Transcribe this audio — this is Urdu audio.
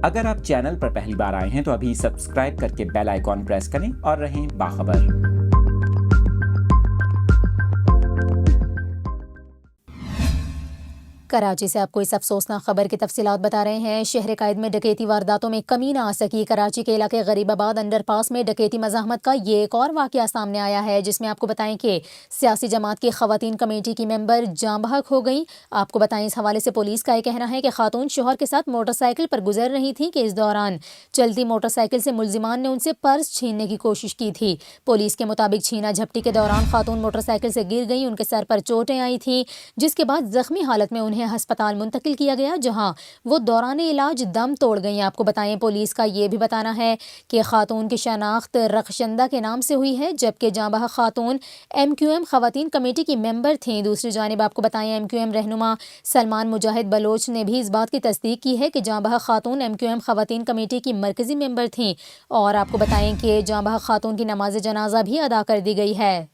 اگر آپ چینل پر پہلی بار آئے ہیں تو ابھی سبسکرائب کر کے بیل آئیکن پریس کریں اور رہیں باخبر۔ کراچی سے آپ کو اس افسوسناک خبر کی تفصیلات بتا رہے ہیں۔ شہر قائد میں ڈکیتی وارداتوں میں کمی نہ آ سکی۔ کراچی کے علاقے غریب آباد انڈر پاس میں ڈکیتی مزاحمت کا یہ ایک اور واقعہ سامنے آیا ہے، جس میں آپ کو بتائیں کہ سیاسی جماعت کی خواتین کمیٹی کی ممبر جاں بحق ہو گئیں۔ آپ کو بتائیں اس حوالے سے پولیس کا یہ کہنا ہے کہ خاتون شوہر کے ساتھ موٹر سائیکل پر گزر رہی تھیں کہ اس دوران چلتی موٹر سائیکل سے ملزمان نے ان سے پرس چھیننے کی کوشش کی تھی۔ پولیس کے مطابق چھینا جھپٹی کے دوران خاتون موٹر سائیکل سے گر گئیں، ان کے سر پر چوٹیں آئی تھیں، جس کے بعد زخمی حالت میں انہیں ہسپتال منتقل کیا گیا، جہاں وہ دوران علاج دم توڑ گئیں۔ آپ کو بتائیں پولیس کا یہ بھی بتانا ہے کہ خاتون کی شناخت رخشندہ کے نام سے ہوئی ہے، جبکہ جاں بحق خاتون MQM خواتین کمیٹی کی ممبر تھیں۔ دوسری جانب آپ کو بتائیں MQM رہنما سلمان مجاہد بلوچ نے بھی اس بات کی تصدیق کی ہے کہ جاں بحق خاتون MQM خواتین کمیٹی کی مرکزی ممبر تھیں، اور آپ کو بتائیں کہ جاں بحق خاتون کی نماز جنازہ بھی ادا کر دی گئی ہے۔